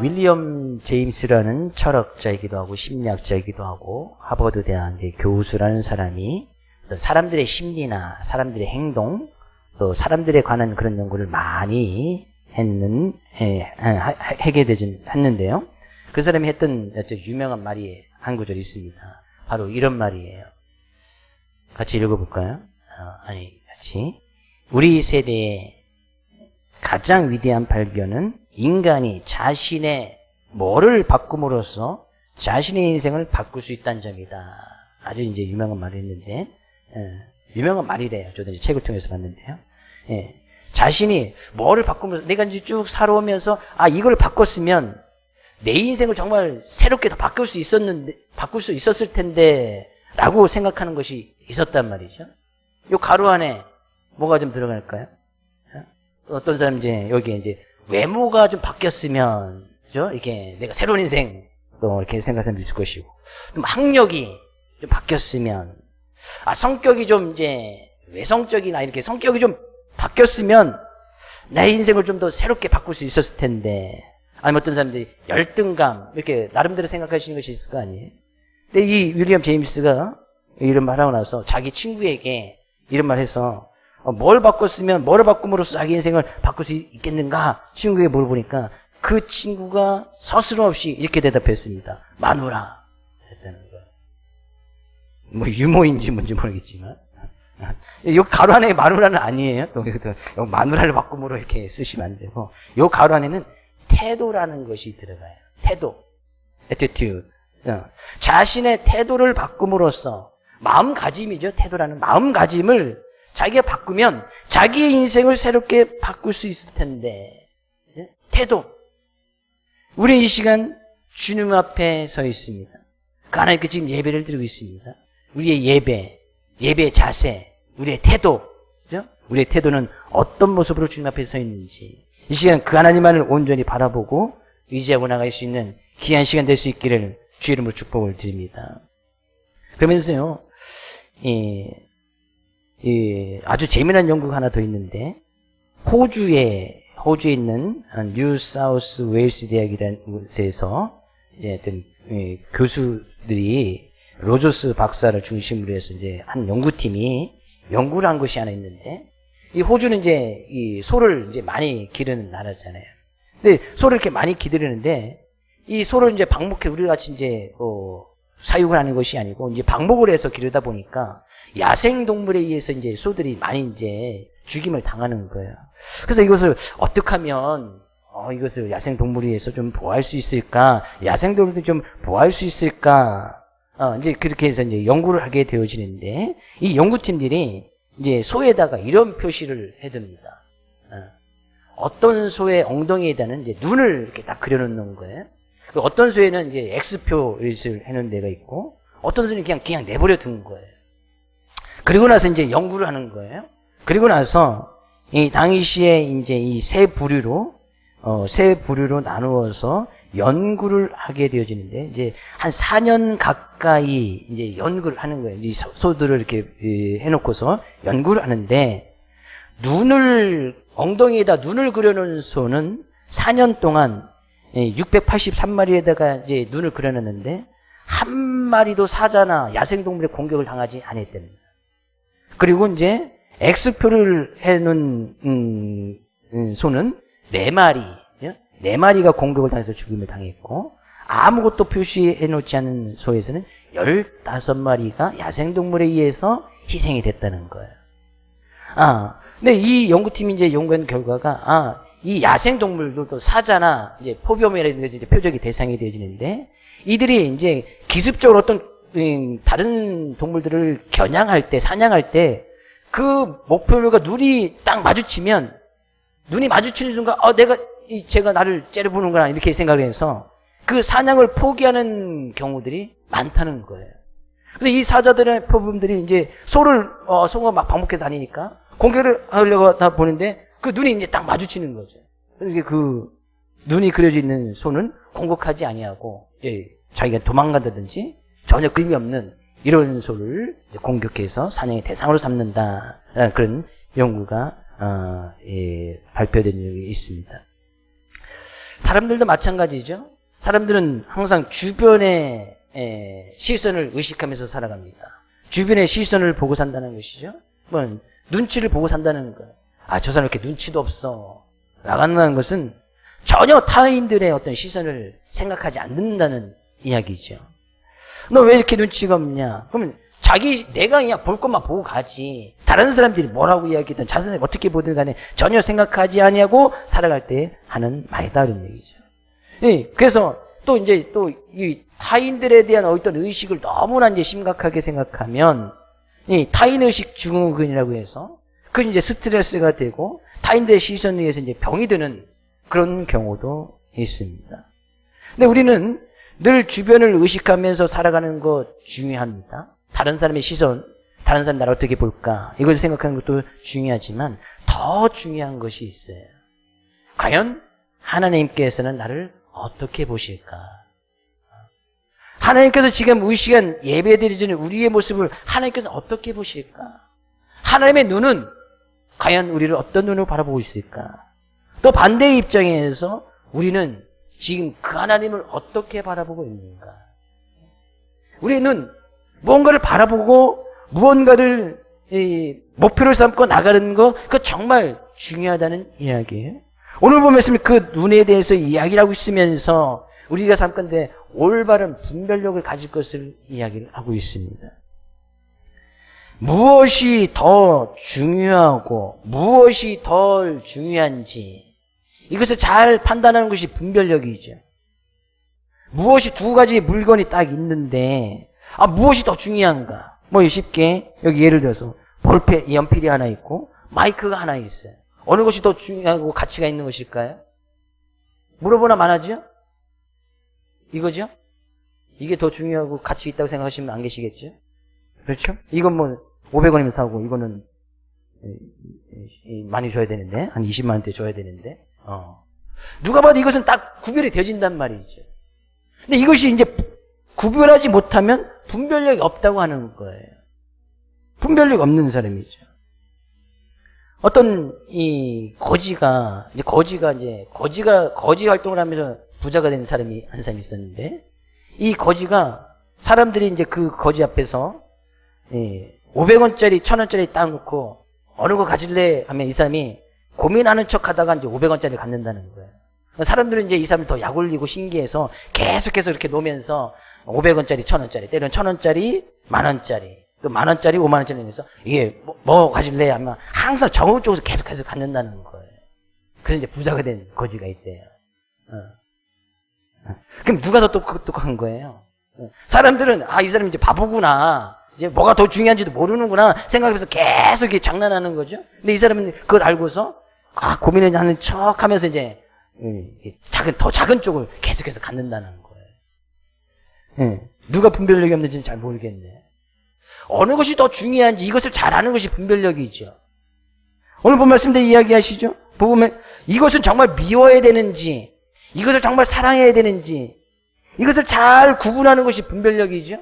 윌리엄 제임스라는 철학자이기도 하고 심리학자이기도 하고 하버드 대학의 교수라는 사람이 사람들의 심리나 사람들의 행동 또 사람들에 관한 그런 연구를 많이 했는데요. 그 사람이 했던 유명한 말이 한 구절이 있습니다. 바로 이런 말이에요. 같이 읽어볼까요? 같이. 우리 세대의 가장 위대한 발견은 인간이 자신의 뭐를 바꿈으로써 자신의 인생을 바꿀 수 있다는 점이다. 아주 이제 유명한 말을 했는데, 유명한 말이래요. 저도 이제 책을 통해서 봤는데요. 자신이 뭐를 바꾸면서 내가 이제 쭉 살아오면서 이걸 바꿨으면 내 인생을 정말 새롭게 더 바꿀 수 있었을 텐데 라고 생각하는 것이 있었단 말이죠. 요 가로 안에 뭐가 좀 들어갈까요? 어떤 사람 이제 여기 이제 외모가 좀 바뀌었으면 그죠? 이렇게 내가 새로운 인생 또 이렇게 생각하는 사람도 있을 것이고 좀 학력이 좀 바뀌었으면 성격이 좀 이제 외성적이나 이렇게 성격이 좀 바뀌었으면 내 인생을 좀 더 새롭게 바꿀 수 있었을 텐데 아니면 어떤 사람들이 열등감 이렇게 나름대로 생각하시는 것이 있을 거 아니에요. 근데 이 윌리엄 제임스가 이런 말하고 나서 자기 친구에게 이런 말 해서 뭐를 바꿈으로써 자기 인생을 바꿀 수 있겠는가 친구에게 물어보니까 그 친구가 서스럼없이 이렇게 대답했습니다. 마누라 했다는 거예요. 뭐 유머인지 뭔지 모르겠지만 요 가로 안에 마누라는 아니에요. 요 마누라를 바꿈으로 이렇게 쓰시면 안 되고 요 가로 안에는 태도라는 것이 들어가요. 태도, attitude. 자신의 태도를 바꿈으로써 마음가짐이죠. 태도라는 마음가짐을 자기가 바꾸면 자기의 인생을 새롭게 바꿀 수 있을 텐데 태도. 우리 이 시간 주님 앞에 서 있습니다. 그 하나님께 지금 예배를 드리고 있습니다. 우리의 예배 자세, 우리의 태도, 그죠? 우리의 태도는 어떤 모습으로 주님 앞에 서 있는지 이 시간 그 하나님만을 온전히 바라보고 의지하고 나갈 수 있는 귀한 시간 될 수 있기를 주의 이름으로 축복을 드립니다. 그러면서요, 아주 재미난 연구가 하나 더 있는데 호주에 있는 뉴 사우스 웨일스 대학이라는 곳에서 어떤 교수들이 로저스 박사를 중심으로 해서 이제 한 연구팀이 연구를 한 것이 하나 있는데 이 호주는 이제 이 소를 이제 많이 기르는 나라잖아요. 근데 소를 이렇게 많이 기르는데 이 소를 이제 방목해 우리 같이 이제 사육을 하는 것이 아니고 이제 방목을 해서 기르다 보니까 야생 동물에 의해서 이제 소들이 많이 이제 죽임을 당하는 거예요. 그래서 이것을 어떻게 하면 이것을 야생 동물에 의해서 좀 보호할 수 있을까? 야생 동물도 좀 보호할 수 있을까? 이제 그렇게 해서 이제 연구를 하게 되어지는데 이 연구팀들이 이제 소에다가 이런 표시를 해둡니다. 어떤 소의 엉덩이에다는 이제 눈을 이렇게 딱 그려놓는 거예요. 어떤 소에는 이제 X표를 해놓은 데가 있고 어떤 소는 그냥 내버려 둔 거예요. 그리고 나서 이제 연구를 하는 거예요. 그리고 나서 이 당시에 이제 이 세 부류로 나누어서 연구를 하게 되어지는데 이제 한 4년 가까이 이제 연구를 하는 거예요. 이 소들을 이렇게 해놓고서 연구를 하는데 엉덩이에다 눈을 그려놓은 소는 4년 동안 683마리에다가 이제 눈을 그려놨는데 한 마리도 사자나 야생동물의 공격을 당하지 않았답니다. 그리고 이제 X표를 해놓은 소는 4마리가 공격을 당해서 죽임을 당했고 아무것도 표시해놓지 않은 소에서는 15마리가 야생동물에 의해서 희생이 됐다는 거예요. 근데 이 연구팀이 이제 연구한 결과가 이 야생동물도 사자나 이제 포비엄이라는 것이 이제 표적이 대상이 되어지는데 이들이 이제 기습적으로 어떤 다른 동물들을 겨냥할 때, 사냥할 때 그 목표물과 눈이 딱 마주치면 눈이 마주치는 순간 제가 나를 째려보는구나 이렇게 생각을 해서 그 사냥을 포기하는 경우들이 많다는 거예요. 그래서 이 사자들의 표범들이 이제 소가 막 방목해 다니니까 공격을 하려고 하다 보는데 그 눈이 이제 딱 마주치는 거죠. 그래서 그 눈이 그려져 있는 소는 공격하지 아니하고 자기가 도망간다든지 전혀 의미 없는 이런 소를 공격해서 사냥의 대상으로 삼는다라는 그런 연구가 발표된 적이 있습니다. 사람들도 마찬가지죠. 사람들은 항상 주변의 시선을 의식하면서 살아갑니다. 주변의 시선을 보고 산다는 것이죠. 뭐 눈치를 보고 산다는 거예요. 아, 저 사람 이렇게 눈치도 없어. 나간다는 것은 전혀 타인들의 어떤 시선을 생각하지 않는다는 이야기죠. 너 왜 이렇게 눈치가 없냐? 그러면 내가 그냥 볼 것만 보고 가지. 다른 사람들이 뭐라고 이야기든 자신을 어떻게 보든 간에 전혀 생각하지 아니하고 살아갈 때 하는 말이다. 이런 얘기죠. 예, 그래서 또 이 타인들에 대한 어떤 의식을 너무나 이제 심각하게 생각하면 이 타인의식 증후군이라고 해서 그건 이제 스트레스가 되고 타인들의 시선에 의해서 이제 병이 드는 그런 경우도 있습니다. 근데 우리는 늘 주변을 의식하면서 살아가는 것 중요합니다. 다른 사람의 시선, 다른 사람 나를 어떻게 볼까 이걸 생각하는 것도 중요하지만 더 중요한 것이 있어요. 과연 하나님께서는 나를 어떻게 보실까? 하나님께서 지금 이 시간 예배드리는 우리의 모습을 하나님께서 어떻게 보실까? 하나님의 눈은 과연 우리를 어떤 눈으로 바라보고 있을까? 또 반대의 입장에서 우리는 지금 그 하나님을 어떻게 바라보고 있는가? 우리는 무언가를 바라보고 무언가를 목표를 삼고 나가는 거 그거 정말 중요하다는 이야기예요. 오늘 보면 그 눈에 대해서 이야기를 하고 있으면서 우리가 삼건대 올바른 분별력을 가질 것을 이야기를 하고 있습니다. 무엇이 더 중요하고 무엇이 덜 중요한지 이것을 잘 판단하는 것이 분별력이죠. 무엇이 두 가지 물건이 딱 있는데 무엇이 더 중요한가? 뭐 쉽게 여기 예를 들어서 볼펜, 연필이 하나 있고 마이크가 하나 있어요. 어느 것이 더 중요하고 가치가 있는 것일까요? 물어보나 마나죠? 이거죠? 이게 더 중요하고 가치 있다고 생각하시면 안 계시겠죠? 그렇죠? 이건 뭐 500원이면 사고 이거는 많이 줘야 되는데 한 20만 원대 줘야 되는데 누가 봐도 이것은 딱 구별이 되어진단 말이죠. 근데 이것이 이제 구별하지 못하면 분별력이 없다고 하는 거예요. 분별력 없는 사람이죠. 어떤 거지 활동을 하면서 부자가 된 사람이 한 사람이 있었는데 이 거지가 사람들이 이제 그 거지 앞에서 500원짜리 1000원짜리 딱 놓고 어느 거 가질래 하면 이 사람이 고민하는 척 하다가 이제 500원짜리 갖는다는 거예요. 사람들은 이제 이 사람을 더 약올리고 신기해서 계속해서 이렇게 놓으면서 500원짜리 1000원짜리 때로는 1000원짜리 만원짜리 또 만원짜리 5만원짜리 내면서 이게 뭐 가질래 하면 항상 정오 쪽에서 계속해서 갖는다는 거예요. 그래서 이제 부자가 된 거지가 있대요. 그럼 누가 더 똑똑한 거예요? 사람들은 이 사람이 이제 바보구나. 이제 뭐가 더 중요한지도 모르는구나 생각해서 계속 이렇게 장난하는 거죠. 근데 이 사람은 그걸 알고서 고민을 하는 척 하면서 이제 더 작은 쪽을 계속해서 갖는다는 거예요. 누가 분별력이 없는지는 잘 모르겠네. 어느 것이 더 중요한지 이것을 잘 아는 것이 분별력이죠. 오늘 본 말씀대 이야기하시죠. 보면 이것은 정말 미워야 되는지 이것을 정말 사랑해야 되는지 이것을 잘 구분하는 것이 분별력이죠.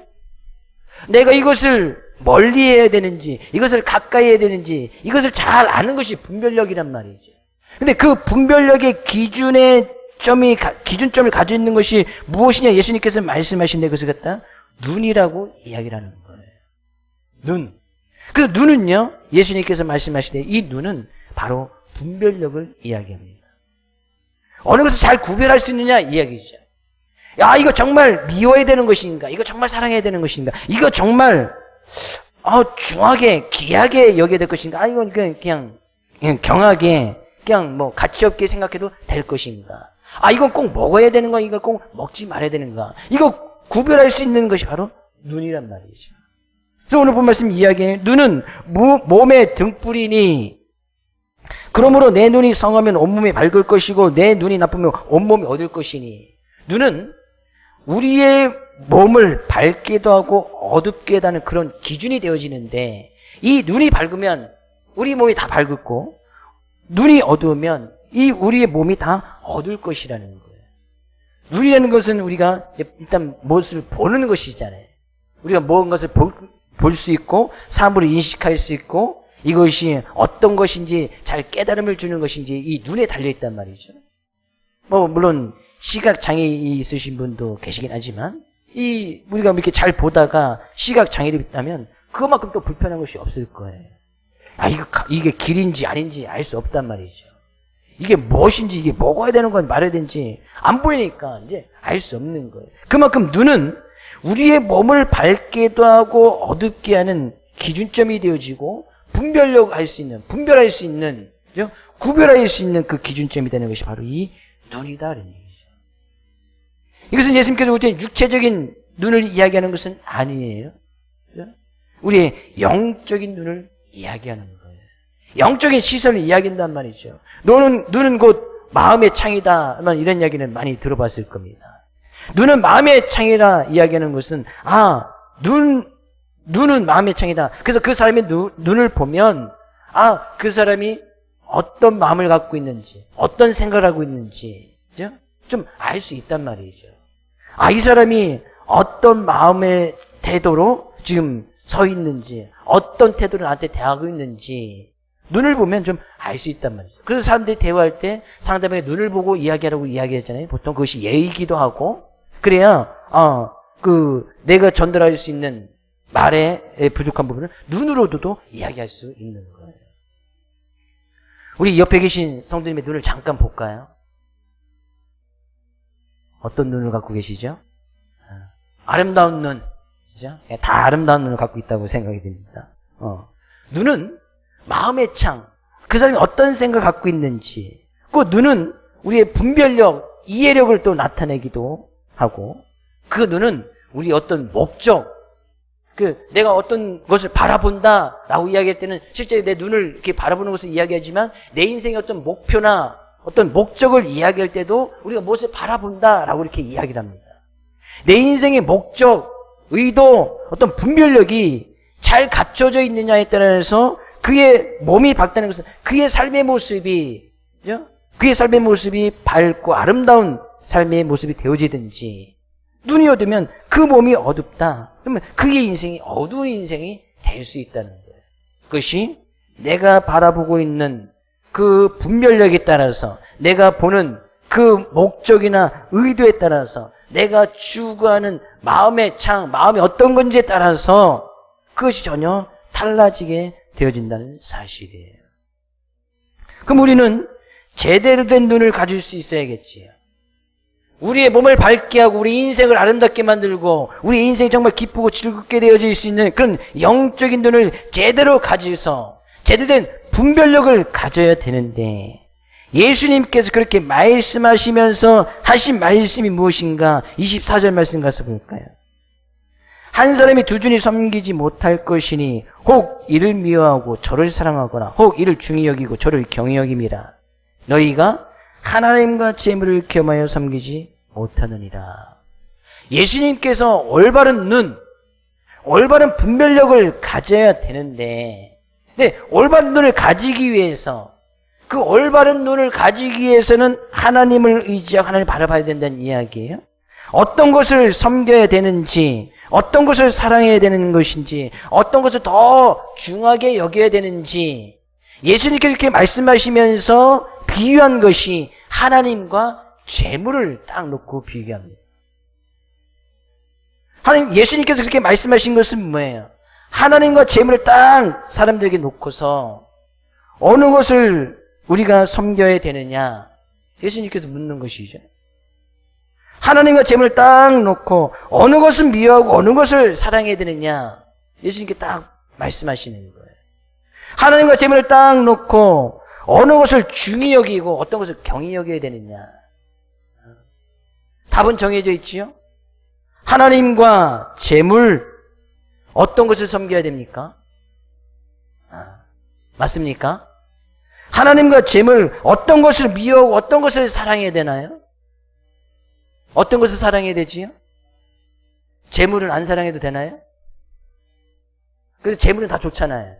내가 이것을 멀리 해야 되는지 이것을 가까이 해야 되는지 이것을 잘 아는 것이 분별력이란 말이죠. 근데 그 분별력의 기준점을 가지고 있는 것이 무엇이냐 예수님께서 말씀하신데 그것을 갖다 눈이라고 이야기를 하는 거예요. 눈. 그래서 눈은요 예수님께서 말씀하시되 이 눈은 바로 분별력을 이야기합니다. 어느 것을 잘 구별할 수 있느냐 이야기죠. 이거 정말 미워야 되는 것인가? 이거 정말 사랑해야 되는 것인가? 이거 정말 중하게 귀하게 여겨야 될 것인가? 이건 그냥 경하게 그냥 뭐 가치 없게 생각해도 될 것인가? 이건 꼭 먹어야 되는 거? 이거 꼭 먹지 말아야 되는가? 이거 구별할 수 있는 것이 바로 눈이란 말이죠. 그래서 오늘 본 말씀 이야기해 눈은 몸의 등불이니 그러므로 내 눈이 성하면 온몸이 밝을 것이고 내 눈이 나쁘면 온몸이 어두울 것이니 눈은 우리의 몸을 밝게도 하고 어둡게도 하는 그런 기준이 되어지는데 이 눈이 밝으면 우리 몸이 다 밝고 눈이 어두우면 이 우리의 몸이 다 어두울 것이라는 거예요. 눈이라는 것은 우리가 일단 무엇을 보는 것이잖아요. 우리가 모든 것을 볼 수 있고 사물을 인식할 수 있고 이것이 어떤 것인지 잘 깨달음을 주는 것인지 이 눈에 달려있단 말이죠. 물론 시각 장애이 있으신 분도 계시긴 하지만 우리가 이렇게 잘 보다가 시각 장애를 있다면 그만큼 또 불편한 것이 없을 거예요. 이게 길인지 아닌지 알 수 없단 말이죠. 이게 무엇인지, 이게 먹어야 되는 건 말해야 되는지 안 보이니까 이제 알 수 없는 거예요. 그만큼 눈은 우리의 몸을 밝게도 하고 어둡게 하는 기준점이 되어지고 분별할 수 있는, 그죠? 구별할 수 있는 그 기준점이 되는 것이 바로 이 눈이다. 그런 얘기죠. 이것은 예수님께서 우리의 육체적인 눈을 이야기하는 것은 아니에요. 그죠? 우리의 영적인 눈을 이야기하는 거예요. 영적인 시선을 이야기한단 말이죠. 눈은 곧 마음의 창이다. 이런 이야기는 많이 들어봤을 겁니다. 눈은 마음의 창이라 이야기하는 것은 눈은 마음의 창이다. 그래서 그 사람의 눈을 보면 그 사람이 어떤 마음을 갖고 있는지, 어떤 생각을 하고 있는지 좀 알 수 있단 말이죠. 이 사람이 어떤 마음의 태도로 지금 서 있는지, 어떤 태도로 나한테 대하고 있는지 눈을 보면 좀 알 수 있단 말이죠. 그래서 사람들이 대화할 때 상대방의 눈을 보고 이야기하라고 이야기했잖아요. 보통 그것이 예의이기도 하고, 그래야 내가 전달할 수 있는 말의 부족한 부분을 눈으로도 이야기할 수 있는 거예요. 우리 옆에 계신 성도님의 눈을 잠깐 볼까요? 어떤 눈을 갖고 계시죠? 아름다운 눈, 그죠? 다 아름다운 눈을 갖고 있다고 생각이 됩니다. 눈은 마음의 창, 그 사람이 어떤 생각을 갖고 있는지, 그 눈은 우리의 분별력, 이해력을 또 나타내기도 하고, 그 눈은 우리 어떤 목적, 내가 어떤 것을 바라본다라고 이야기할 때는 실제 내 눈을 이렇게 바라보는 것을 이야기하지만 내 인생의 어떤 목표나 어떤 목적을 이야기할 때도 우리가 무엇을 바라본다라고 이렇게 이야기를 합니다. 내 인생의 목적, 의도, 어떤 분별력이 잘 갖춰져 있느냐에 따라서 그의 몸이 밝다는 것은 그의 삶의 모습이 밝고 아름다운 삶의 모습이 되어지든지, 눈이 어두면 그 몸이 어둡다. 그러면 그의 인생이 어두운 인생이 될 수 있다는 거예요. 그것이 내가 바라보고 있는 그 분별력에 따라서, 내가 보는 그 목적이나 의도에 따라서, 내가 추구하는 마음의 창, 마음이 어떤 건지에 따라서 그것이 전혀 달라지게 되어진다는 사실이에요. 그럼 우리는 제대로 된 눈을 가질 수 있어야겠지요. 우리의 몸을 밝게 하고 우리 인생을 아름답게 만들고 우리 인생이 정말 기쁘고 즐겁게 되어질 수 있는 그런 영적인 눈을 제대로 가져서 제대로 된 분별력을 가져야 되는데, 예수님께서 그렇게 말씀하시면서 하신 말씀이 무엇인가? 24절 말씀 가서 볼까요? 한 사람이 두 주를 섬기지 못할 것이니 혹 이를 미워하고 저를 사랑하거나 혹 이를 중히 여기고 저를 경히 여김이라. 너희가 하나님과 재물을 겸하여 섬기지 못하느니라. 예수님께서 올바른 눈, 올바른 분별력을 가져야 되는데, 올바른 눈을 가지기 위해서, 그 올바른 눈을 가지기 위해서는 하나님을 의지하고 하나님을 바라봐야 된다는 이야기예요. 어떤 것을 섬겨야 되는지, 어떤 것을 사랑해야 되는 것인지, 어떤 것을 더 중하게 여겨야 되는지 예수님께서 이렇게 말씀하시면서 비유한 것이 하나님과 재물을 딱 놓고 비교합니다. 예수님께서 그렇게 말씀하신 것은 뭐예요? 하나님과 재물을 딱 사람들에게 놓고서 어느 것을 우리가 섬겨야 되느냐? 예수님께서 묻는 것이죠. 하나님과 재물을 딱 놓고 어느 것은 미워하고 어느 것을 사랑해야 되느냐? 예수님께 딱 말씀하시는 거예요. 하나님과 재물을 딱 놓고 어느 것을 중히 여기고 어떤 것을 경히 여겨야 되느냐? 답은 정해져 있지요? 하나님과 재물, 어떤 것을 섬겨야 됩니까? 맞습니까? 하나님과 재물, 어떤 것을 미워하고 어떤 것을 사랑해야 되나요? 어떤 것을 사랑해야 되지요? 재물은 안 사랑해도 되나요? 그래서 재물은 다 좋잖아요.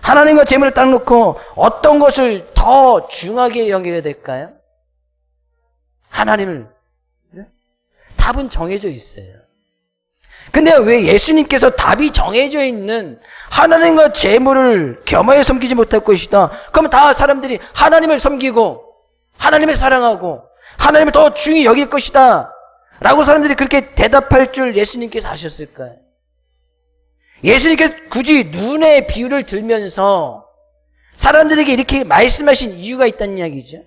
하나님과 재물을 딱 놓고 어떤 것을 더 중하게 여겨야 될까요? 하나님을. 답은 정해져 있어요. 근데 왜 예수님께서 답이 정해져 있는 하나님과 재물을 겸하여 섬기지 못할 것이다. 그러면 다 사람들이 하나님을 섬기고 하나님을 사랑하고 하나님을 더 중히 여길 것이다 라고 사람들이 그렇게 대답할 줄 예수님께서 아셨을까요? 예수님께서 굳이 눈의 비유를 들면서 사람들에게 이렇게 말씀하신 이유가 있다는 이야기죠.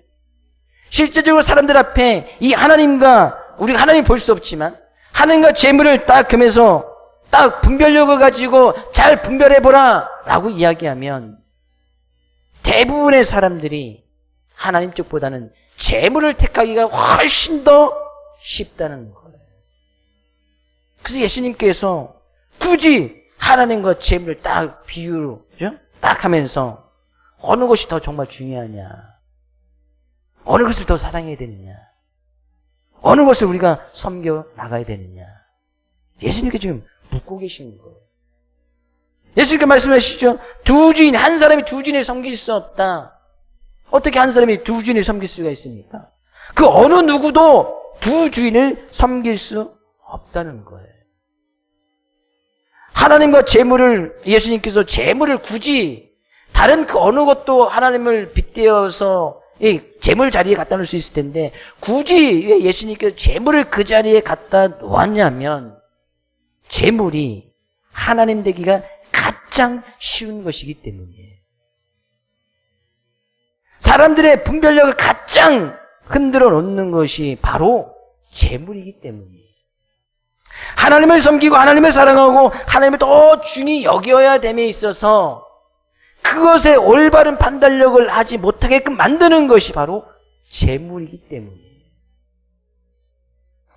실제적으로 사람들 앞에 이 하나님과 우리가 하나님 볼 수 없지만 하나님과 재물을 딱 겸해서 딱 분별력을 가지고 잘 분별해보라 라고 이야기하면 대부분의 사람들이 하나님 쪽보다는 재물을 택하기가 훨씬 더 쉽다는 거예요. 그래서 예수님께서 굳이 하나님과 재물을 딱 비유로 딱 하면서 어느 것이 더 정말 중요하냐, 어느 것을 더 사랑해야 되느냐, 어느 것을 우리가 섬겨 나가야 되느냐, 예수님께 지금 묻고 계신 거예요. 예수님께 말씀하시죠. 두 주인, 한 사람이 두 주인을 섬길 수 없다. 어떻게 한 사람이 두 주인을 섬길 수가 있습니까? 그 어느 누구도 두 주인을 섬길 수 없다는 거예요. 하나님과 재물을, 예수님께서 재물을 굳이 다른 그 어느 것도 하나님을 빗대어서 이 재물 자리에 갖다 놓을 수 있을 텐데 굳이 왜 예수님께서 재물을 그 자리에 갖다 놓았냐면 재물이 하나님 되기가 가장 쉬운 것이기 때문이에요. 사람들의 분별력을 가장 흔들어 놓는 것이 바로 재물이기 때문이에요. 하나님을 섬기고 하나님을 사랑하고 하나님을 더 중히 여겨야 됨에 있어서 그것에 올바른 판단력을 하지 못하게끔 만드는 것이 바로 재물이기 때문이에요.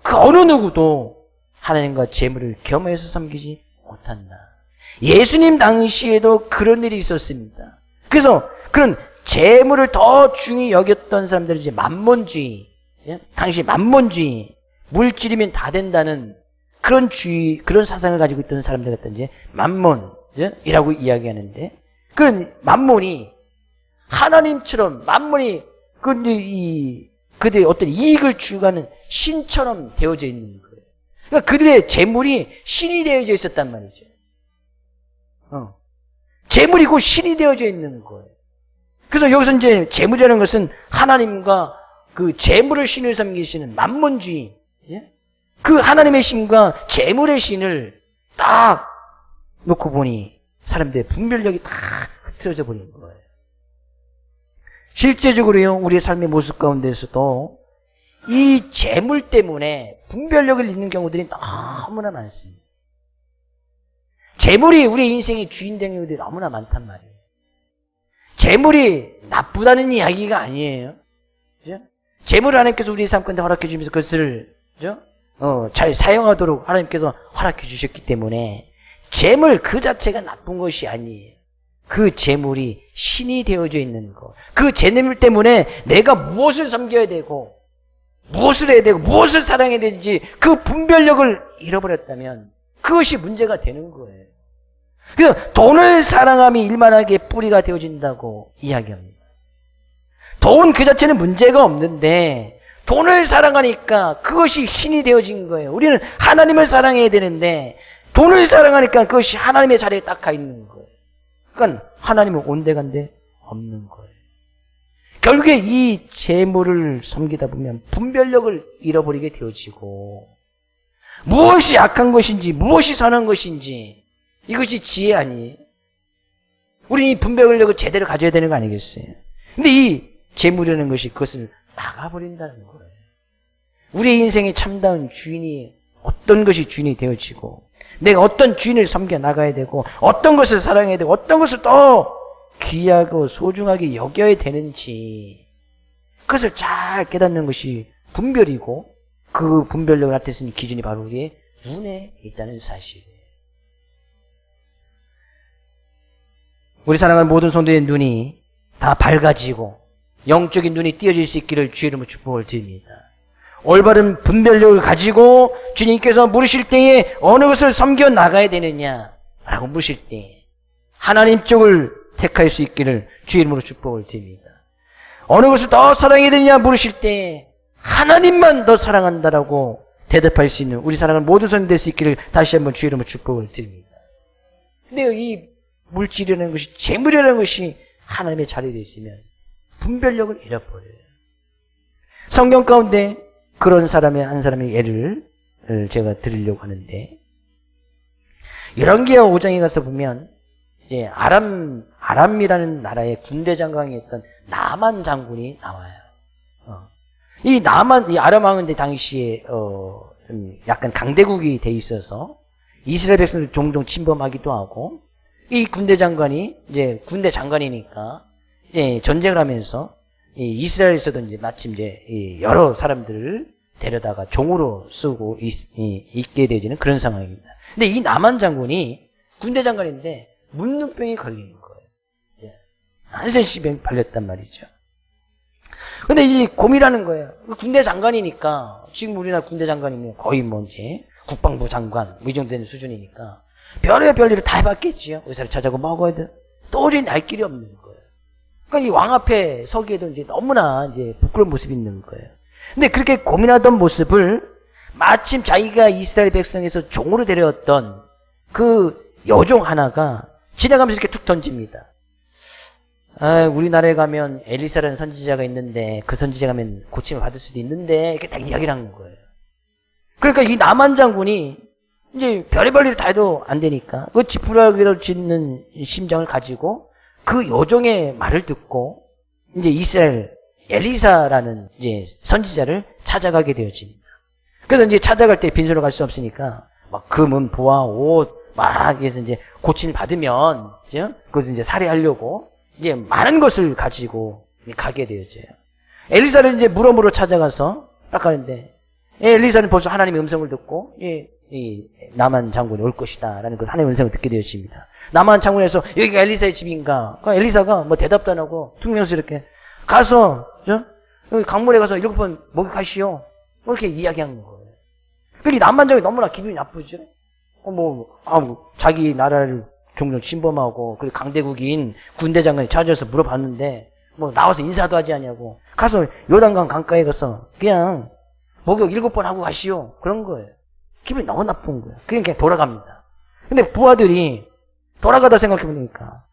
그 어느 누구도 하나님과 재물을 겸해서 섬기지 못한다. 예수님 당시에도 그런 일이 있었습니다. 그래서 그런 재물을 더 중히 여겼던 사람들이 이제 만몬주의, 당시 만몬주의, 물질이면 다 된다는 그런 주의, 그런 사상을 가지고 있던 사람들 같은 이제 만몬이라고 이야기하는데, 그런 만몬이 하나님처럼 만몬이 그들의 어떤 이익을 추구하는 신처럼 되어져 있는 거예요. 그러니까 그들의 재물이 신이 되어져 있었단 말이죠. 재물이 곧 신이 되어져 있는 거예요. 그래서 여기서 이제 재물이라는 것은 하나님과 그 재물을 신을 섬기시는 만몬주의, 그 하나님의 신과 재물의 신을 딱 놓고 보니 사람들의 분별력이 다 흐트러져 버린 거예요. 실제적으로요, 우리의 삶의 모습 가운데서도 이 재물 때문에 분별력을 잃는 경우들이 너무나 많습니다. 재물이 우리 인생의 주인 된 경우들이 너무나 많단 말이에요. 재물이 나쁘다는 이야기가 아니에요. 그죠? 재물을 하나님께서 우리의 삶 가운데 허락해 주면서 그것을 잘 사용하도록 하나님께서 허락해 주셨기 때문에 재물 그 자체가 나쁜 것이 아니에요. 그 재물이 신이 되어져 있는 것, 그 재물 때문에 내가 무엇을 섬겨야 되고 무엇을 해야 되고 무엇을 사랑해야 되는지 그 분별력을 잃어버렸다면 그것이 문제가 되는 거예요. 그래서 돈을 사랑함이 일만하게 뿌리가 되어진다고 이야기합니다. 돈 그 자체는 문제가 없는데 돈을 사랑하니까 그것이 신이 되어진 거예요. 우리는 하나님을 사랑해야 되는데 돈을 사랑하니까 그것이 하나님의 자리에 딱 가 있는 거예요. 그러니까 하나님은 온데간데 없는 거예요. 결국에 이 재물을 섬기다 보면 분별력을 잃어버리게 되어지고 무엇이 악한 것인지 무엇이 선한 것인지 이것이 지혜 아니에요. 우리는 이 분별력을 제대로 가져야 되는 거 아니겠어요? 근데 이 재물이라는 것이 그것을 막아버린다는 거예요. 우리의 인생의 참다운 주인이 어떤 것이 주인이 되어지고 내가 어떤 주인을 섬겨 나가야 되고 어떤 것을 사랑해야 되고 어떤 것을 더 귀하고 소중하게 여겨야 되는지 그것을 잘 깨닫는 것이 분별이고 그 분별력을 나타내는 기준이 바로 우리의 눈에 있다는 사실이에요. 우리 사랑하는 모든 성도의 눈이 다 밝아지고 영적인 눈이 띄어질 수 있기를 주의 이름으로 축복을 드립니다. 올바른 분별력을 가지고 주님께서 물으실 때에 어느 것을 섬겨 나가야 되느냐라고 물으실 때 하나님 쪽을 택할 수 있기를 주의 이름으로 축복을 드립니다. 어느 것을 더 사랑해야 되느냐 물으실 때 하나님만 더 사랑한다라고 대답할 수 있는 우리 사랑하는 모든 성도 될 수 있기를 다시 한번 주의 이름으로 축복을 드립니다. 근데 이 물질이라는 것이 재물이라는 것이 하나님의 자리에 있으면 분별력을 잃어버려요. 성경 가운데 그런 사람의 한 사람의 예를 제가 드리려고 하는데, 열왕기하 5장에 가서 보면 이제 아람이라는 나라의 군대 장관이었던 나만 장군이 나와요. 이 아람 왕은 당시에 좀 약간 강대국이 돼 있어서 이스라엘 백성을 종종 침범하기도 하고, 이 군대 장관이 이제 군대 장관이니까 이제 전쟁을 하면서 이스라엘에서도 이제 마침 이제 여러 사람들을 데려다가 종으로 쓰고 있게 되어지는 그런 상황입니다. 근데 이 나만 장군이 군대 장관인데 문둥병이 걸리는 거예요. 한센시병이 걸렸단 말이죠. 근데 이제 고민하는 거예요. 군대 장관이니까, 지금 우리나라 군대 장관이면 거의 뭐 이제 국방부 장관 이 정도 되는 수준이니까 별의별 다 해봤겠지요. 의사를 찾아고 먹어야 돼. 도저히 날 길이 없는 거예요. 그러니까 이 왕 앞에 서기에도 이제 너무나 이제 부끄러운 모습이 있는 거예요. 근데 그렇게 고민하던 모습을 마침 자기가 이스라엘 백성에서 종으로 데려왔던 그 여종 하나가 지나가면서 이렇게 툭 던집니다. 우리나라에 가면 엘리사라는 선지자가 있는데 그 선지자 가면 고침을 받을 수도 있는데, 이렇게 딱 이야기를 하는 거예요. 그러니까 이 나만 장군이 이제 별의별 일 다 해도 안 되니까 그 지푸라기를 짚는 심장을 가지고 그 여종의 말을 듣고 이제 이스라엘 엘리사라는 이제 선지자를 찾아가게 되어집니다. 그래서 이제 찾아갈 때 빈손으로 갈 수 없으니까 막 금은 보아 옷 막 해서 이제 고침을 받으면 그것을 이제 살해하려고 이제 많은 것을 가지고 가게 되어져요. 엘리사를 이제 물어물어 찾아가서 딱 가는데, 엘리사는 벌써 하나님의 음성을 듣고 이 나만 장군이 올 것이다라는 그 하나님의 음성을 듣게 되었습니다. 나만 장군에서 여기가 엘리사의 집인가? 그러니까 엘리사가 뭐 대답도 안 하고 퉁명스럽게 가서 여기 강물에 가서 7번 목욕하시오. 이렇게 이야기하는 거예요. 그러니 나만 장군이 너무나 기분이 나쁘죠. 자기 나라를 종종 침범하고 그리고 강대국인 군대 장관이 찾아와서 물어봤는데 뭐 나와서 인사도 하지 않냐고, 가서 요단강 강가에 가서 그냥 목욕 7번 하고 가시오. 그런 거예요. 기분이 너무 나쁜 거예요. 그냥 돌아갑니다. 근데 부하들이 돌아가다 생각해보니까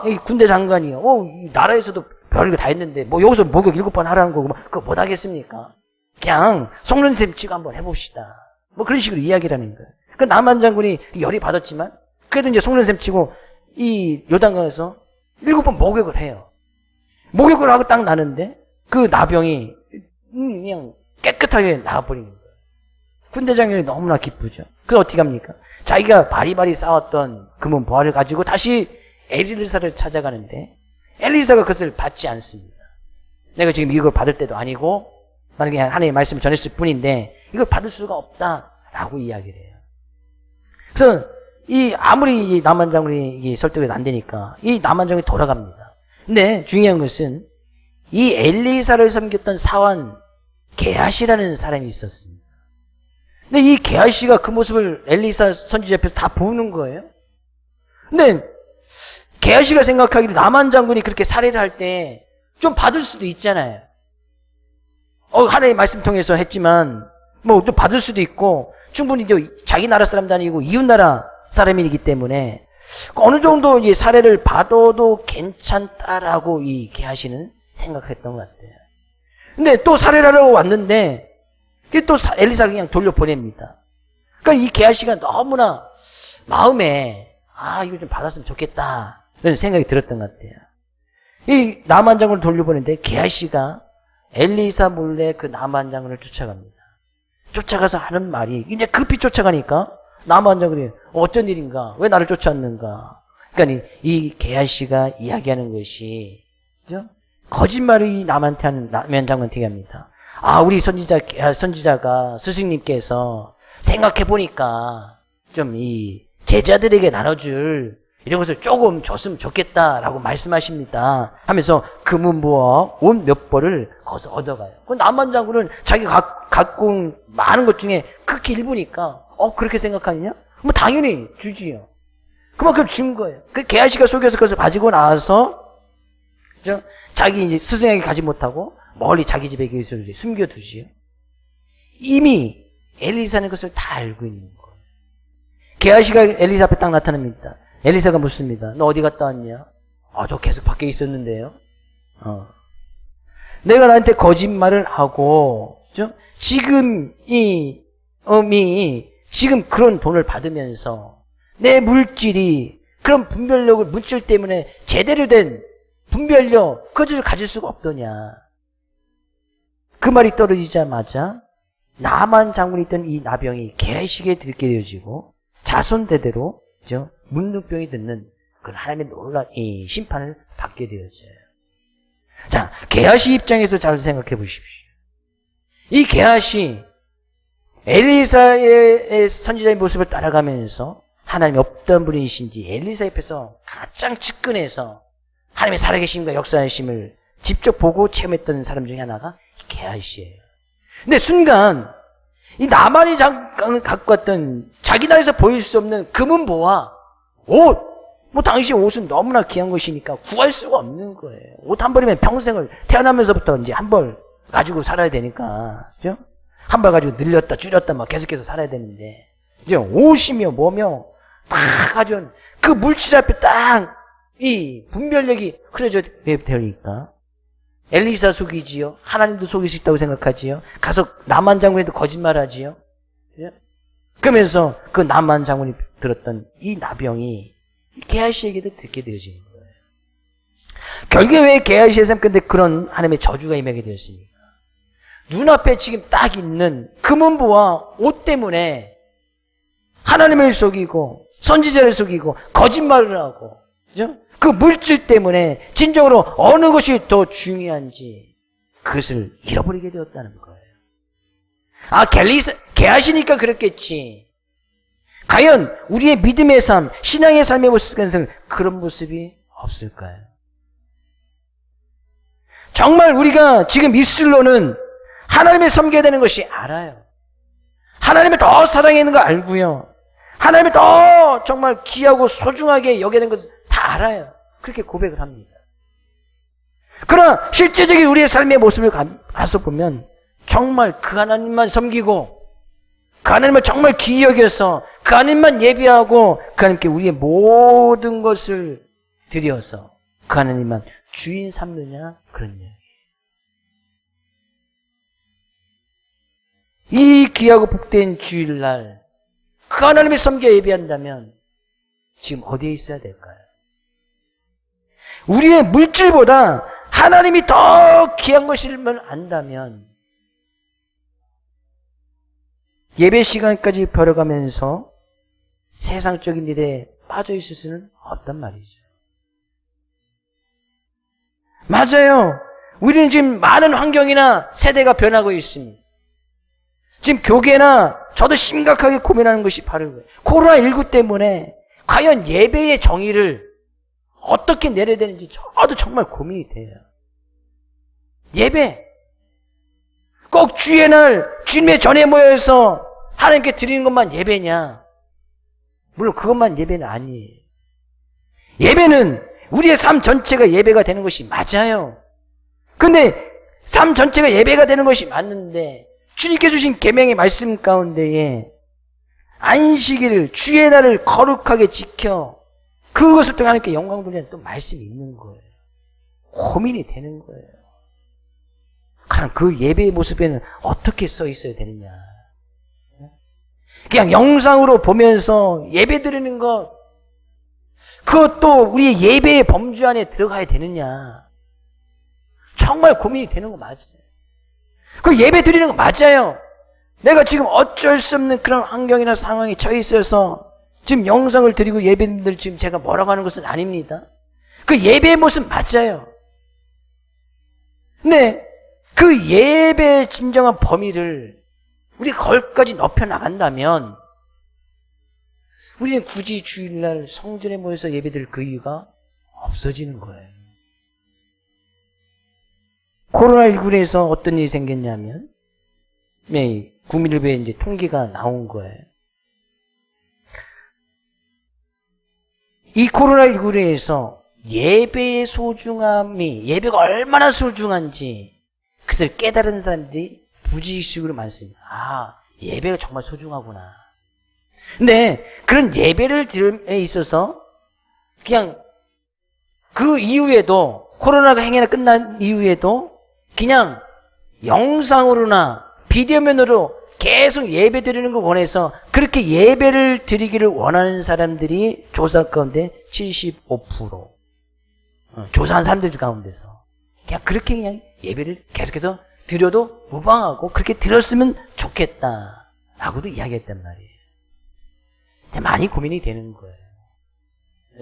이 군대 장관이요. 이 나라에서도 별거 다 했는데 뭐 여기서 목욕 7번 하라는 거고 그거 못 하겠습니까? 그냥 속는셈 치고 한번 해봅시다. 뭐 그런 식으로 이야기를 하는 거예요. 그 나만 장군이 열이 받았지만 그래도 이제 속는셈 치고 이 요단강에서 7번 목욕을 해요. 목욕을 하고 딱 나는데 그 나병이 그냥 깨끗하게 나와버리는 거예요. 군대 장관이 너무나 기쁘죠. 그래서 어떻게 합니까? 자기가 바리바리 쌓았던 금은 보화를 가지고 다시 엘리사를 찾아가는데 엘리사가 그것을 받지 않습니다. 내가 지금 이걸 받을 때도 아니고 나는 그냥 하나님의 말씀을 전했을 뿐인데 이걸 받을 수가 없다라고 이야기를 해요. 그래서 아무리 이 나만 장군이 설득이 안 되니까 이 나만 장군이 돌아갑니다. 근데 중요한 것은 이 엘리사를 섬겼던 사환 게하시라는 사람이 있었습니다. 근데 이 게하시가 그 모습을 엘리사 선지자 앞에서 다 보는 거예요. 근데 게하시가 생각하기를 나만 장군이 그렇게 살해를 할 때 좀 받을 수도 있잖아요. 하나님의 말씀 통해서 했지만 뭐 좀 받을 수도 있고 충분히 자기 나라 사람도 아니고 이웃 나라 사람이기 때문에 어느 정도 이 살해를 받아도 괜찮다라고 이 게하시는 생각했던 것 같아요. 근데 또 살해를 하러 왔는데 또 엘리사가 그냥 돌려보냅니다. 그러니까 이 게하시가 너무나 마음에 이거 좀 받았으면 좋겠다 이런 생각이 들었던 것 같아요. 이 나만 장군을 돌려보냈는데 게하시가 엘리사 몰래 그 나만 장군을 쫓아갑니다. 쫓아가서 하는 말이 이제 급히 쫓아가니까 나만 장군이 어쩐 일인가? 왜 나를 쫓아왔는가? 그러니까 이 게하시가 이야기하는 것이 그죠? 거짓말을 나만 장군한테 합니다. 우리 선지자가 스승님께서 생각해보니까 좀 이 제자들에게 나눠줄 이런 것을 조금 줬으면 좋겠다라고 말씀하십니다. 하면서 금은보와 옷 몇 벌을 거기서 얻어가요. 그 나만 장군은 자기가 갖고 온 많은 것 중에 극히 일부니까 그렇게 생각하느냐? 뭐 당연히 주지요. 그만큼 준 거예요. 그 게하시가 속여서 그것을 가지고 나와서 그죠? 자기 이제 스승에게 가지 못하고 멀리 자기 집에 계속 숨겨두지요. 이미 엘리사는 그것을 다 알고 있는 거예요. 게하시가 엘리사 앞에 딱 나타납니다. 엘리사가 묻습니다. 너 어디 갔다 왔냐? 저 계속 밖에 있었는데요. 내가 나한테 거짓말을 하고, 그죠? 지금 이 어미, 지금 그런 돈을 받으면서 내 물질이 그런 분별력을, 물질 때문에 제대로 된 분별력, 그것을 가질 수가 없더냐. 그 말이 떨어지자마자 나만 장군이 있던 이 나병이 개식에 들게 되어지고 자손대대로, 그죠? 문둥병이 듣는 그 하나님의 놀라운 이 심판을 받게 되어져요. 자, 게하시 입장에서 잘 생각해 보십시오. 이 게하시 엘리사의 선지자의 모습을 따라가면서 하나님이 없던 분이신지 엘리사 옆에서 가장 측근해서 하나님의 살아계심과 역사하심을 직접 보고 체험했던 사람 중에 하나가 게하시예요. 근데 순간 이 나만이 잠깐 갖고 왔던 자기 나라에서 보일 수 없는 금은보화, 옷, 뭐 당시 옷은 너무나 귀한 것이니까 구할 수가 없는 거예요. 옷 한 벌이면 평생을 태어나면서부터 이제 한 벌 가지고 살아야 되니까, 그죠? 한 벌 가지고 늘렸다 줄였다 막 계속해서 살아야 되는데, 이제 옷이며 뭐며 다 가져온 그 물질 앞에 딱 이 분별력이 흐려져 되니까 엘리사 속이지요. 하나님도 속일 수 있다고 생각하지요. 가서 나만 장군에도 거짓말하지요. 그러면서 그 나만 장군이 들었던 이 나병이 게하시에게도 듣게 되어지는 거예요. 결국에 왜 게하시의 삶 끝에 그런 하나님의 저주가 임하게 되었습니까? 눈앞에 지금 딱 있는 금은보와 옷 때문에 하나님을 속이고 선지자를 속이고 거짓말을 하고, 그죠? 그 물질 때문에 진정으로 어느 것이 더 중요한지 그것을 잃어버리게 되었다는 거예요. 아, 게하시니까 그렇겠지. 과연 우리의 믿음의 삶, 신앙의 삶의 모습은 그런 모습이 없을까요? 정말 우리가 지금 입술로는 하나님을 섬겨야 되는 것이 알아요. 하나님을 더 사랑해야 하는 거 알고요. 하나님을 더 정말 귀하고 소중하게 여겨야 되는 것 다 알아요. 그렇게 고백을 합니다. 그러나 실제적인 우리의 삶의 모습을 가서 보면 정말 그 하나님만 섬기고 그 하나님을 정말 귀히 여겨서 그 하나님만 예배하고 그 하나님께 우리의 모든 것을 드려서 그 하나님만 주인 삼느냐, 그런 이야기예요. 이 귀하고 복된 주일날 그 하나님을 섬겨 예배한다면 지금 어디에 있어야 될까요? 우리의 물질보다 하나님이 더 귀한 것임을 안다면 예배 시간까지 벼려가면서 세상적인 일에 빠져 있을 수는 없단 말이죠. 맞아요. 우리는 지금 많은 환경이나 세대가 변하고 있습니다. 지금 교계나 저도 심각하게 고민하는 것이 바로 그거예요. 코로나19 때문에 과연 예배의 정의를 어떻게 내려야 되는지 저도 정말 고민이 돼요. 예배. 꼭 주의 날, 주님의 전에 모여서 하나님께 드리는 것만 예배냐? 물론 그것만 예배는 아니에요. 예배는 우리의 삶 전체가 예배가 되는 것이 맞아요. 근데 삶 전체가 예배가 되는 것이 맞는데 주님께 주신 계명의 말씀 가운데에 안식일을, 주의 날을 거룩하게 지켜 그것을 또 하나님께 영광 돌리는 또 말씀이 있는 거예요. 고민이 되는 거예요. 그럼 그 예배의 모습에는 어떻게 써 있어야 되느냐? 그냥 영상으로 보면서 예배 드리는 것, 그것도 우리의 예배의 범주 안에 들어가야 되느냐? 정말 고민이 되는 거 맞아요. 그 예배 드리는 거 맞아요. 내가 지금 어쩔 수 없는 그런 환경이나 상황에 처해 있어서 지금 영상을 드리고 예배님들 지금 제가 뭐라고 하는 것은 아닙니다. 그 예배의 모습 맞아요. 근데 그 예배의 진정한 범위를 우리가 거기까지 넓혀나간다면 우리는 굳이 주일날 성전에 모여서 예배드릴 그 이유가 없어지는 거예요. 코로나19에서 어떤 일이 생겼냐면, 네, 국민일보에 이제 통계가 나온 거예요. 이 코로나19에서 예배의 소중함이, 예배가 얼마나 소중한지, 그것을 깨달은 사람들이 무지식으로 많습니다. 아, 예배가 정말 소중하구나. 근데 그런 예배를 드림에 있어서 그냥 그 이후에도, 코로나가 행여나 끝난 이후에도 그냥 영상으로나 비디오면으로 계속 예배 드리는 걸 원해서 그렇게 예배를 드리기를 원하는 사람들이 조사 가운데 75%. 조사한 사람들 가운데서. 그냥 그렇게 그냥 예배를 계속해서 드려도 무방하고 그렇게 드렸으면 좋겠다라고도 이야기했단 말이에요. 많이 고민이 되는 거예요.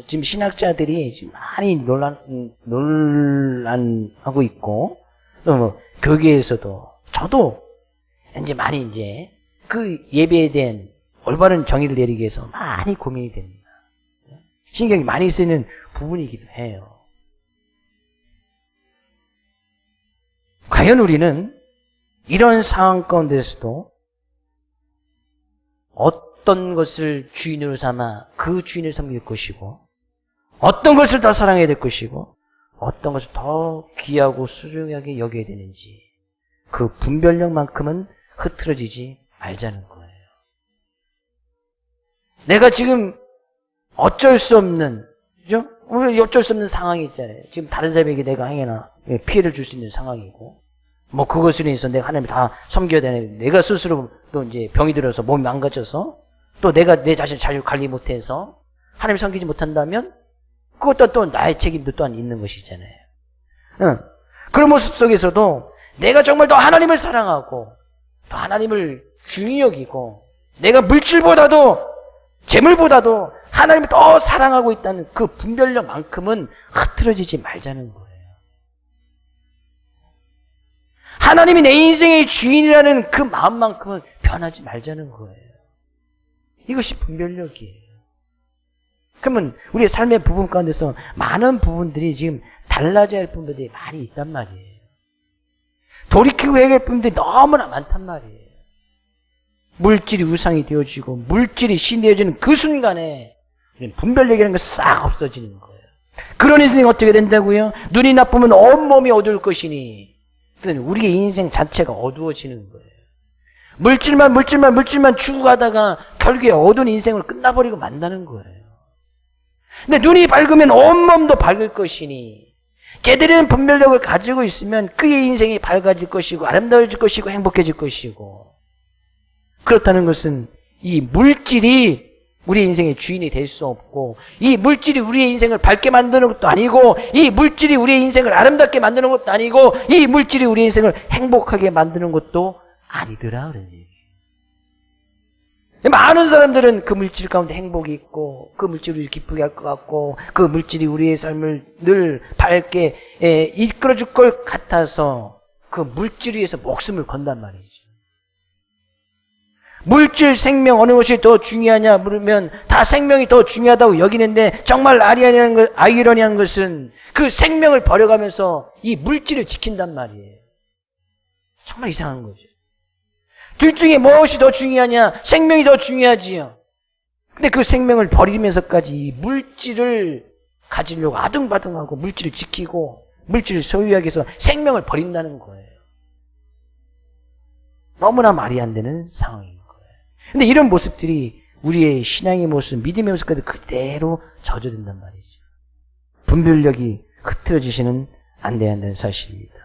지금 신학자들이 지금 많이 논란하고 있고, 또 뭐, 교계에서도, 저도 이제 많이 이제 그 예배에 대한 올바른 정의를 내리기 위해서 많이 고민이 됩니다. 신경이 많이 쓰이는 부분이기도 해요. 과연 우리는 이런 상황 가운데서도 어떤 것을 주인으로 삼아 그 주인을 섬길 것이고, 어떤 것을 더 사랑해야 될 것이고, 어떤 것을 더 귀하고 소중하게 여겨야 되는지, 그 분별력만큼은 흐트러지지 말자는 거예요. 내가 지금 어쩔 수 없는, 그죠? 어쩔 수 없는 상황이 있잖아요. 지금 다른 사람에게 내가 행해나 피해를 줄 수 있는 상황이고, 뭐 그것으로 인해서 내가 하나님을 다 섬겨야 되는, 내가 스스로 또 이제 병이 들어서 몸이 망가져서, 또 내가 내 자신을 잘 관리 못해서 하나님을 섬기지 못한다면, 그것도 또 나의 책임도 또한 있는 것이잖아요. 그런 모습 속에서도 내가 정말 더 하나님을 사랑하고, 더 하나님을 중히 여기고, 내가 물질보다도, 재물보다도 하나님을 더 사랑하고 있다는 그 분별력만큼은 흐트러지지 말자는 거예요. 하나님이 내 인생의 주인이라는 그 마음만큼은 변하지 말자는 거예요. 이것이 분별력이에요. 그러면 우리의 삶의 부분 가운데서 많은 부분들이 지금 달라져야 할 부분들이 많이 있단 말이에요. 돌이키고 해야 할 부분들이 너무나 많단 말이에요. 물질이 우상이 되어지고 물질이 신 되어지는 그 순간에 분별력이라는 게 싹 없어지는 거예요. 그런 인생이 어떻게 된다고요? 눈이 나쁘면 온몸이 어두울 것이니, 우리의 인생 자체가 어두워지는 거예요. 물질만 추구하다가 결국에 어두운 인생을 끝나버리고 만다는 거예요. 근데 눈이 밝으면 온몸도 밝을 것이니, 제대로 된 분별력을 가지고 있으면 그의 인생이 밝아질 것이고 아름다워질 것이고 행복해질 것이고, 그렇다는 것은 이 물질이 우리의 인생의 주인이 될 수 없고, 이 물질이 우리의 인생을 밝게 만드는 것도 아니고, 이 물질이 우리의 인생을 아름답게 만드는 것도 아니고, 이 물질이 우리의 인생을 행복하게 만드는 것도 아니더라 그런 얘기예요. 많은 사람들은 그 물질 가운데 행복이 있고, 그 물질이 우리를 기쁘게 할 것 같고, 그 물질이 우리의 삶을 늘 밝게 이끌어줄 것 같아서 그 물질 위해서 목숨을 건단 말이죠. 물질, 생명 어느 것이 더 중요하냐 물으면 다 생명이 더 중요하다고 여기는데, 정말 아이러니한 것은 그 생명을 버려가면서 이 물질을 지킨단 말이에요. 정말 이상한 거죠. 둘 중에 무엇이 더 중요하냐? 생명이 더 중요하지요. 근데 그 생명을 버리면서까지 이 물질을 가지려고 아둥바둥하고 물질을 지키고 물질을 소유하기 위해서 생명을 버린다는 거예요. 너무나 말이 안 되는 상황인 거예요. 근데 이런 모습들이 우리의 신앙의 모습, 믿음의 모습까지 그대로 젖어든단 말이죠. 분별력이 흐트러지시는 안 돼야 한다는 사실입니다.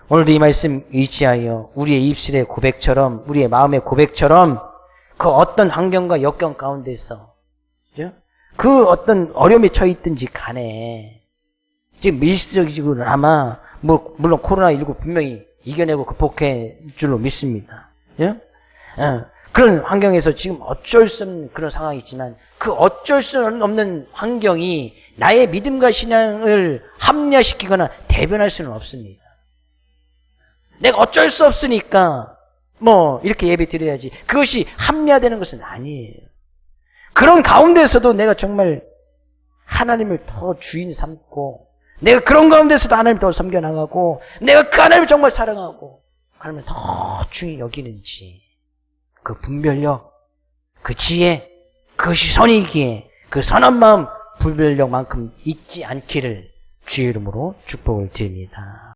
오늘도 이 말씀 의지하여 우리의 입술의 고백처럼, 우리의 마음의 고백처럼 그 어떤 환경과 역경 가운데서, 그죠? 그 어떤 어려움에 처해 있든지 간에 지금 일시적이고 아마 물론 코로나19 분명히 이겨내고 극복할 줄로 믿습니다. 그죠? 그런 환경에서 지금 어쩔 수 없는 그런 상황이 있지만, 그 어쩔 수 없는 환경이 나의 믿음과 신앙을 합리화시키거나 대변할 수는 없습니다. 내가 어쩔 수 없으니까 이렇게 예배 드려야지, 그것이 합리화되는 것은 아니에요. 그런 가운데서도 내가 정말 하나님을 더 주인 삼고, 내가 그런 가운데서도 하나님을 더 섬겨나가고, 내가 그 하나님을 정말 사랑하고 하나님을 더 중히 여기는지, 그 분별력, 그 지혜, 그것이 선이기에 그 선한 마음, 분별력만큼 잊지 않기를 주의 이름으로 축복을 드립니다.